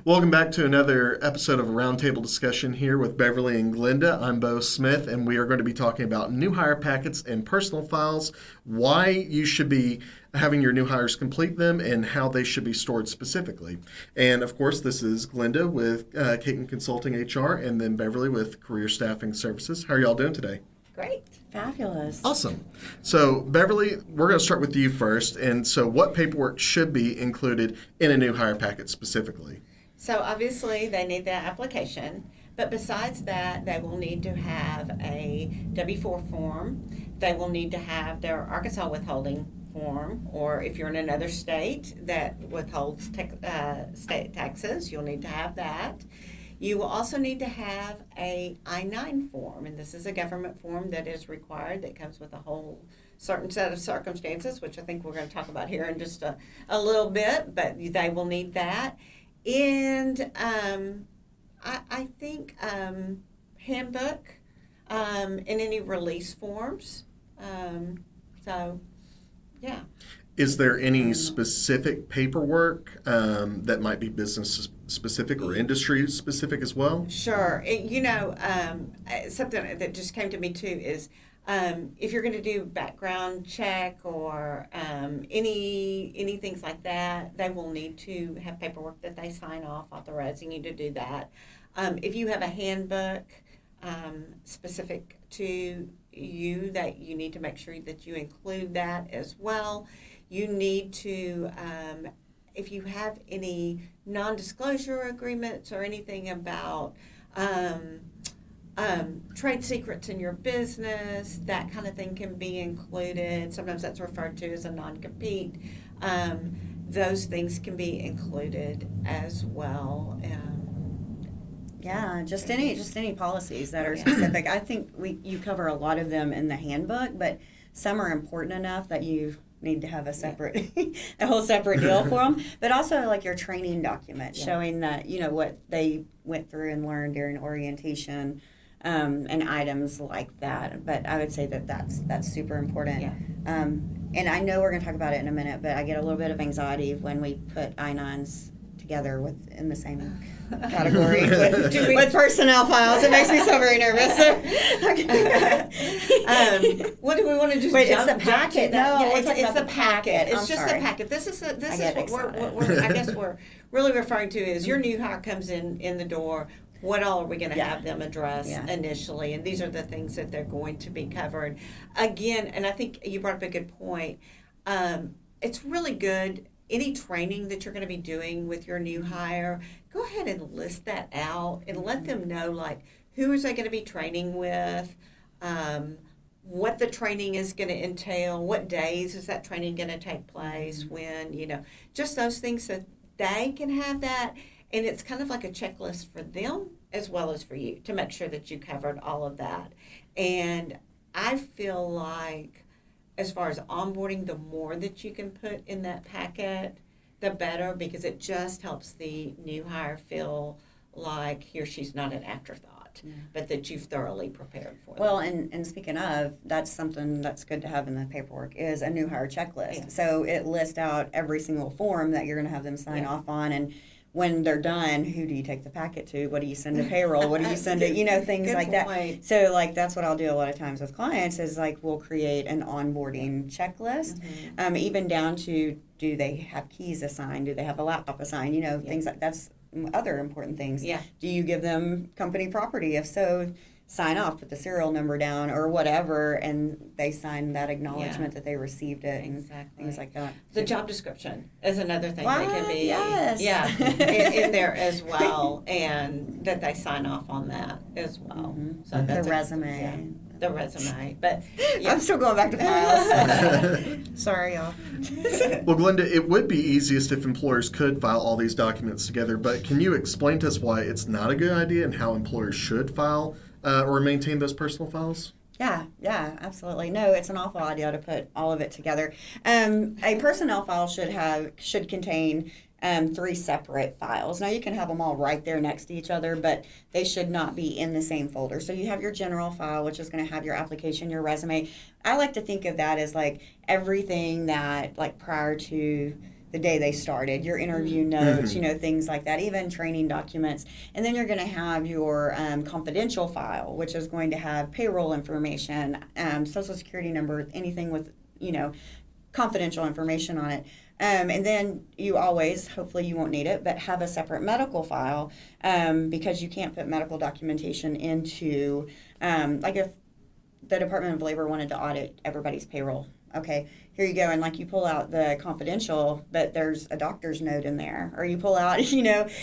Welcome back to another episode of a roundtable discussion here with Beverly and Glenda. I'm Beau Smith, and we are going to be talking about new hire packets and personal files, why you should be having your new hires complete them, and how they should be stored specifically. And of course, this is Glenda with Caton Consulting HR, and then Beverly with Career Staffing Services. How are y'all doing today? Great. Fabulous. Awesome. So, Beverly, we're going to start with you first. And so, what paperwork should be included in a new hire packet specifically? So obviously they need that application, but besides that, they will need to have a W-4 form. They will need to have their Arkansas withholding form, or if you're in another state that withholds state taxes, you'll need to have that. You will also need to have a I-9 form, and this is a government form that is required that comes with a whole certain set of circumstances, which I think we're going to talk about here in just a little bit, but they will need that. And I think handbook and any release forms. So, yeah. Is there any specific paperwork that might be business specific or industry specific as well? Sure. Something that just came to me too is if you're going to do background check or any things like that, they will need to have paperwork that they sign off authorizing you to do that. If you have a handbook specific to you, that you need to make sure that you include that as well. You need to, if you have any non-disclosure agreements or anything about trade secrets in your business, that kind of thing can be included. Sometimes that's referred to as a non-compete. Those things can be included as well. Yeah, just any policies that are specific. I think you cover a lot of them in the handbook, but some are important enough that you need to have a separate, a whole separate deal for them. But also like your training document showing that what they went through and learned during orientation. And items like that, but I would say that's super important. Yeah. And I know we're going to talk about it in a minute, but I get a little bit of anxiety when we put I-9s together in the same category with personnel files. It makes me so very nervous. What do we want to just Wait, jump it's the packet. No, it's the packet. It's I'm just sorry. the packet. This is what excited. I guess we're really referring to is your new hire comes in the door. What all are we going to have them address initially? And these are the things that they're going to be covered. Again, and I think you brought up a good point. It's really good. Any training that you're going to be doing with your new hire, go ahead and list that out and let them know, like, who is they going to be training with, what the training is going to entail, what days is that training going to take place, when, just those things that they can have that. And it's kind of like a checklist for them as well as for you to make sure that you covered all of that. And I feel like as far as onboarding, the more that you can put in that packet, the better, because it just helps the new hire feel like he or she's not an afterthought, but that you've thoroughly prepared for them. Well, and speaking of, that's something that's good to have in the paperwork is a new hire checklist. Yeah. So it lists out every single form that you're going to have them sign off on, and when they're done, who do you take the packet to? What do you send to payroll? What do you send to, things like that. So, that's what I'll do a lot of times with clients is, we'll create an onboarding checklist, even down to, do they have keys assigned? Do they have a laptop assigned? Things like that's other important things. Yeah. Do you give them company property? If so, sign off, put the serial number down or whatever, and they sign that acknowledgement that they received it and things like that. The job description is another thing that can be in there as well, and that they sign off on that as well. Mm-hmm. So that's the resume. The resume, but I'm still going back to files. Sorry, y'all. Well, Glenda, it would be easiest if employers could file all these documents together, but can you explain to us why it's not a good idea and how employers should file or maintain those personal files? Yeah, absolutely. No, it's an awful idea to put all of it together. A personnel file should contain 3 separate files. Now, you can have them all right there next to each other, but they should not be in the same folder. So you have your general file, which is going to have your application, your resume. I like to think of that as everything that prior to the day they started, your interview notes, things like that, even training documents. And then you're going to have your confidential file, which is going to have payroll information, social security number, anything with, confidential information on it. And then you always, hopefully you won't need it, but have a separate medical file because you can't put medical documentation into, like if the Department of Labor wanted to audit everybody's payroll. Okay, here you go, and like you pull out the confidential, but there's a doctor's note in there, or you pull out,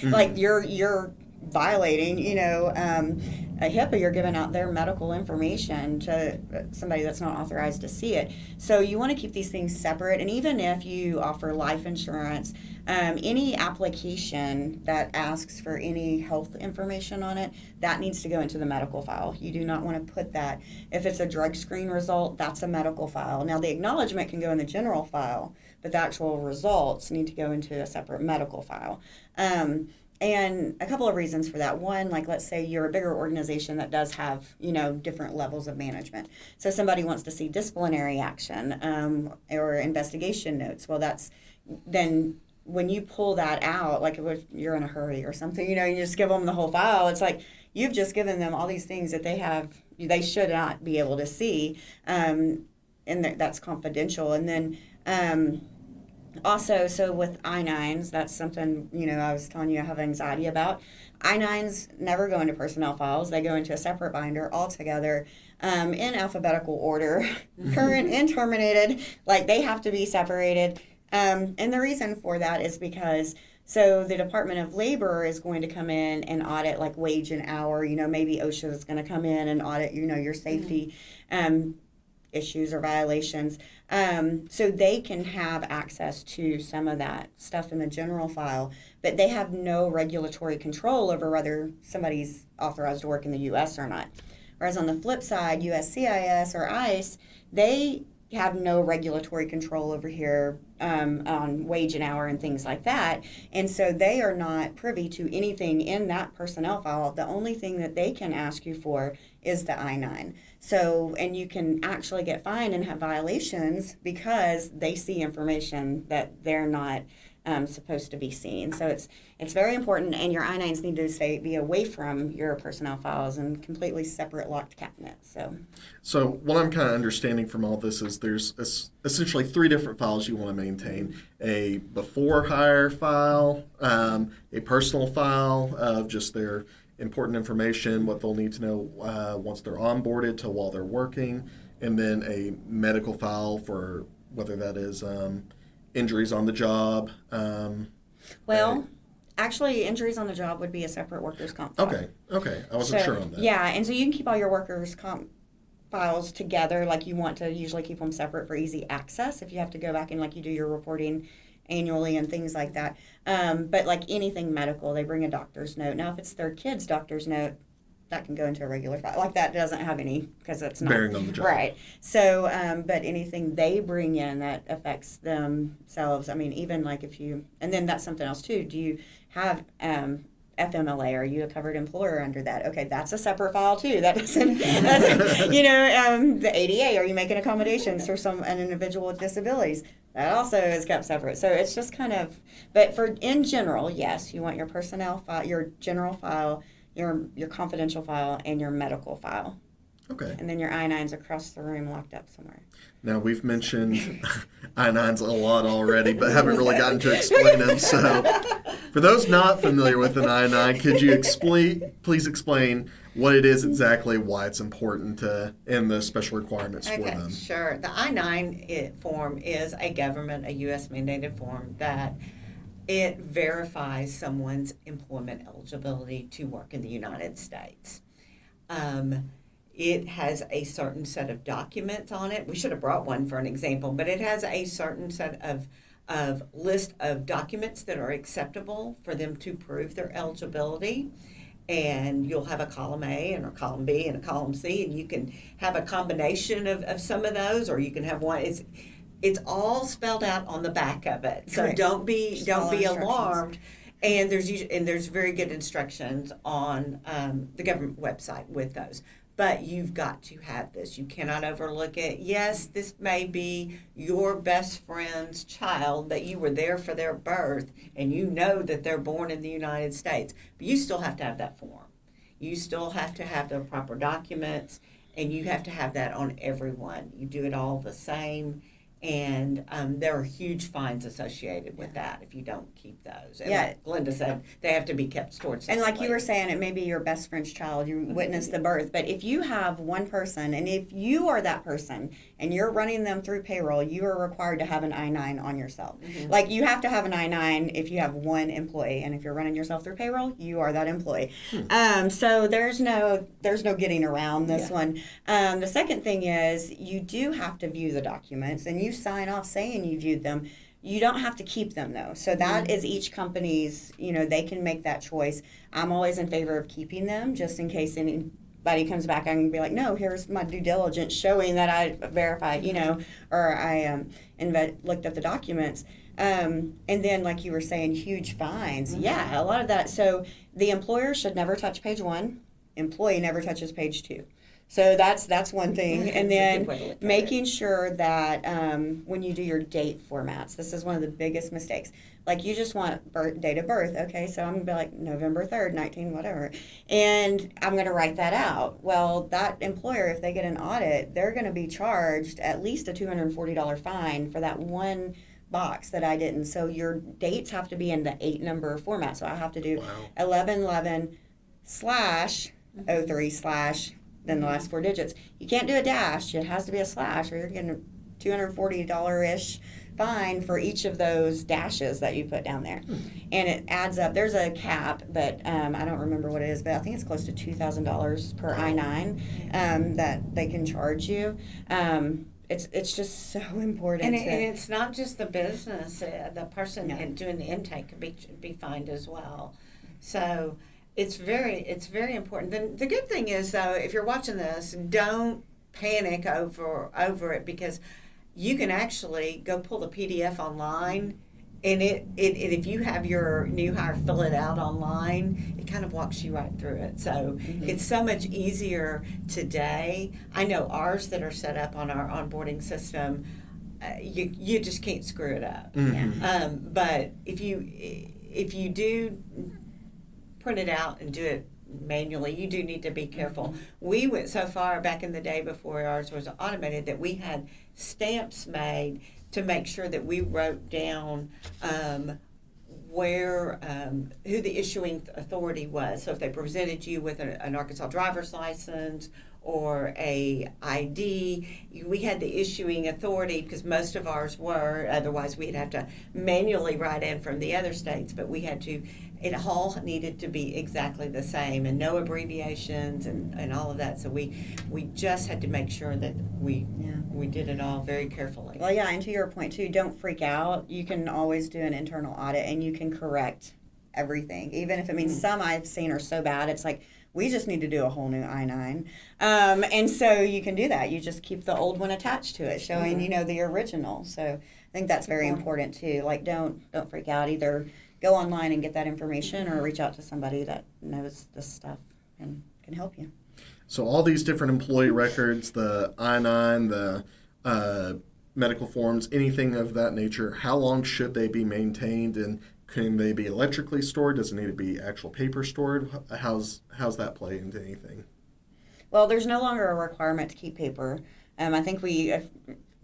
like you're violating, a HIPAA. You're giving out their medical information to somebody that's not authorized to see it. So you want to keep these things separate. And even if you offer life insurance, any application that asks for any health information on it, that needs to go into the medical file. You do not want to put that. If it's a drug screen result, that's a medical file. Now the acknowledgement can go in the general file, but the actual results need to go into a separate medical file. And a couple of reasons for that. One, like let's say you're a bigger organization that does have, different levels of management. So somebody wants to see disciplinary action or investigation notes. Well, then when you pull that out, like if you're in a hurry or something, you just give them the whole file. It's like you've just given them all these things that they should not be able to see. And that's confidential. And then also, so with I-9s, that's something, I was telling you I have anxiety about. I-9s never go into personnel files. They go into a separate binder altogether in alphabetical order, current and terminated. Like, they have to be separated. And the reason for that is because, so the Department of Labor is going to come in and audit, like, wage and hour. Maybe OSHA is going to come in and audit, your safety issues or violations. So they can have access to some of that stuff in the general file, but they have no regulatory control over whether somebody's authorized to work in the U.S. or not. Whereas on the flip side, USCIS or ICE, they have no regulatory control over here on wage and hour and things like that. And so they are not privy to anything in that personnel file. The only thing that they can ask you for is the I-9. So, and you can actually get fined and have violations because they see information that they're not supposed to be seen. So it's very important, and your I-9s need to be away from your personnel files and completely separate locked cabinets. So what I'm kind of understanding from all this is there's essentially 3 different files you want to maintain: a before hire file, a personal file of just their important information, what they'll need to know once they're onboarded to while they're working, and then a medical file for whether that is injuries on the job. Actually, injuries on the job would be a separate workers' comp file. Okay. I wasn't sure on that. Yeah, and so you can keep all your workers' comp files together. Like, you want to usually keep them separate for easy access if you have to go back and, like, you do your reporting annually and things like that. But like anything medical, they bring a doctor's note. Now, if it's their kid's doctor's note, that can go into a regular file. Like, that doesn't have any, because it's not bearing on the job. Right. So, but anything they bring in that affects themselves, I mean, even like if you, and then that's something else too. Do you have FMLA? Are you a covered employer under that? Okay, that's a separate file too. That doesn't, the ADA, are you making accommodations for an individual with disabilities? That also is kept separate. So it's just kind of, but in general, yes, you want your personnel file, your general file, your confidential file, and your medical file. Okay. And then your I-9s across the room locked up somewhere. Now, we've mentioned I-9s a lot already, but haven't really gotten to explain them. So for those not familiar with an I-9, could you please explain what it is exactly, why it's important and the special requirements for them? Sure. The I-9 form is a U.S. mandated form that it verifies someone's employment eligibility to work in the United States. It has a certain set of documents on it. We should have brought one for an example, but it has a certain set of list of documents that are acceptable for them to prove their eligibility. And you'll have a column A and a column B and a column C, and you can have a combination of some of those, or you can have one. It's all spelled out on the back of it, so Correct. don't be alarmed. And there's very good instructions on the government website with those. but you've got to have this. You cannot overlook it. Yes, this may be your best friend's child that you were there for their birth, and you know that they're born in the United States, but you still have to have that form. You still have to have the proper documents, and you have to have that on everyone. You do it all the same. And there are huge fines associated with that if you don't keep those. And like Glenda said, they have to be kept stored separately. And like you were saying, it may be your best friend's child. You witnessed the birth. But if you have one person, and if you are that person, and you're running them through payroll, you are required to have an I-9 on yourself. Mm-hmm. Like, you have to have an I-9 if you have one employee. And if you're running yourself through payroll, you are that employee. So there's no getting around this one. The second thing is, you do have to view the documents, and you sign off saying you viewed them. You don't have to keep them, though. So that is each company's, they can make that choice. I'm always in favor of keeping them, just in case anybody comes back. I can be like, no, here's my due diligence showing that I verified, or I looked at the documents. And then, like you were saying, huge fines. Yeah, a lot of that. So the employer should never touch page 1. Employee never touches page 2. So that's one thing. And then making sure that when you do your date formats, this is one of the biggest mistakes. Like, you just want date of birth. Okay, so I'm going to be like November 3rd, 19, whatever. And I'm going to write that out. Well, that employer, if they get an audit, they're going to be charged at least a $240 fine for that one box that I didn't. So your dates have to be in the 8-number format. So I have to do 1111 / 03 / then the last 4 digits. You can't do a dash. It has to be a slash, or you're getting a $240-ish fine for each of those dashes that you put down there. And it adds up. There's a cap, but I don't remember what it is, but I think it's close to $2,000 per I-9 that they can charge you. It's just so important. And it's not just the business. The person doing the intake could be fined as well. So it's very important. The good thing is, though, if you're watching this, don't panic over it, because you can actually go pull the PDF online, and it if you have your new hire fill it out online, it kind of walks you right through it. So it's so much easier today. I know ours that are set up on our onboarding system, you just can't screw it up. But if you do print it out and do it manually, you do need to be careful. We went so far back in the day before ours was automated that we had stamps made to make sure that we wrote down where who the issuing authority was. So if they presented you with an Arkansas driver's license or a ID, we had the issuing authority, because most of ours were. Otherwise, we'd have to manually write in from the other states. But we had to. It all needed to be exactly the same, and no abbreviations and all of that. So we just had to make sure that we did it all very carefully. Well, yeah, and to your point too, don't freak out. You can always do an internal audit, and you can correct everything, even if it means some I've seen are so bad. It's like, we just need to do a whole new I-9. And so you can do that. You just keep the old one attached to it, showing, the original. So I think that's very important too. Like, don't freak out. Either go online and get that information, or reach out to somebody that knows this stuff and can help you. So all these different employee records, the I-9, the medical forms, anything of that nature, how long should they be maintained, and can they be electrically stored? Does it need to be actual paper stored? How's that play into anything? Well, there's no longer a requirement to keep paper. I think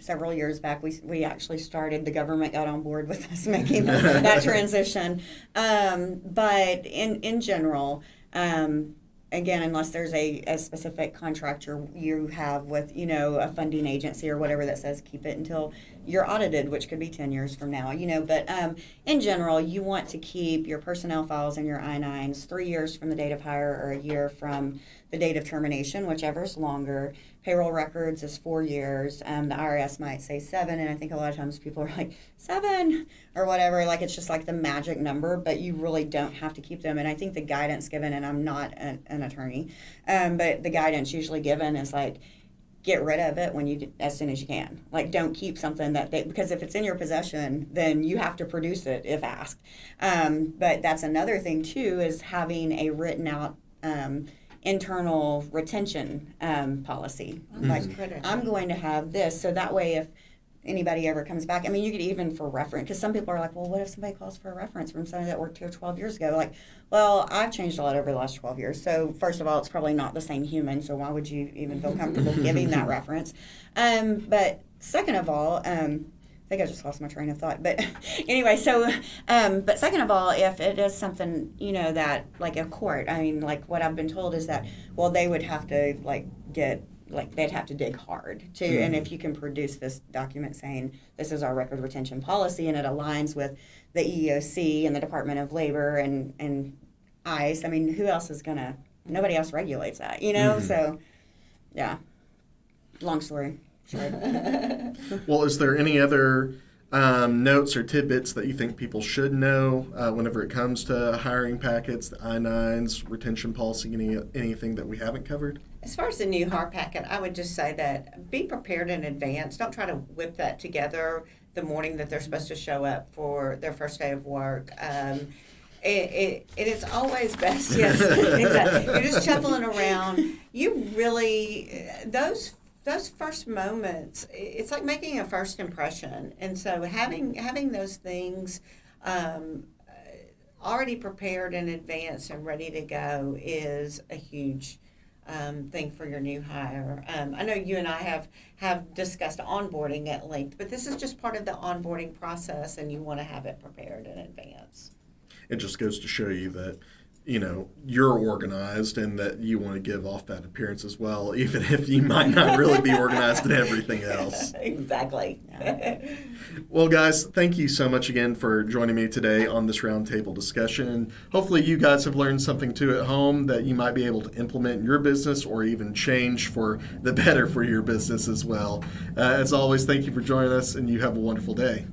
several years back, we actually started, the government got on board with us making that transition. But in general, again, unless there's a specific contract you have with, a funding agency or whatever that says keep it until you're audited, which could be 10 years from now, but in general, you want to keep your personnel files and your I-9s 3 years from the date of hire, or a year from the date of termination, whichever's longer. Payroll records is 4 years. The IRS might say 7, and I think a lot of times people are like, 7 or whatever. Like, it's just like the magic number, but you really don't have to keep them. And I think the guidance given, and I'm not an attorney, but the guidance usually given is like, get rid of it as soon as you can. Like, don't keep something because if it's in your possession, then you have to produce it if asked. But that's another thing too, is having a written out internal retention policy. That's a good idea. I'm going to have this, so that way if anybody ever comes back, I mean, you could even for reference, because some people are like, well, what if somebody calls for a reference from somebody that worked here 12 years ago? Like, well, I've changed a lot over the last 12 years. So first of all, it's probably not the same human, so why would you even feel comfortable giving that reference? But second of all, I think I just lost my train of thought. But anyway, so, but second of all, if it is something, that, like a court, I mean, like what I've been told is that, well, they would have to, they'd have to dig hard too. Mm-hmm. And if you can produce this document saying this is our record retention policy and it aligns with the EEOC and the Department of Labor and ICE, I mean, who else is nobody else regulates that, Mm-hmm. So, yeah, long story short. Well, is there any other notes or tidbits that you think people should know whenever it comes to hiring packets, the I-9s, retention policy, anything that we haven't covered? As far as the new hire packet, I would just say that be prepared in advance. Don't try to whip that together the morning that they're supposed to show up for their first day of work. It is always best, yes. You're just shuffling around. You really, those first moments, it's like making a first impression. And so having those things already prepared in advance and ready to go is a huge thing for your new hire. I know you and I have discussed onboarding at length, but this is just part of the onboarding process, and you want to have it prepared in advance. It just goes to show you that, you're organized and that you want to give off that appearance as well, even if you might not really be organized in everything else. Exactly. Yeah. Well, guys, thank you so much again for joining me today on this roundtable discussion. Hopefully you guys have learned something too at home that you might be able to implement in your business or even change for the better for your business as well. As always, thank you for joining us, and you have a wonderful day.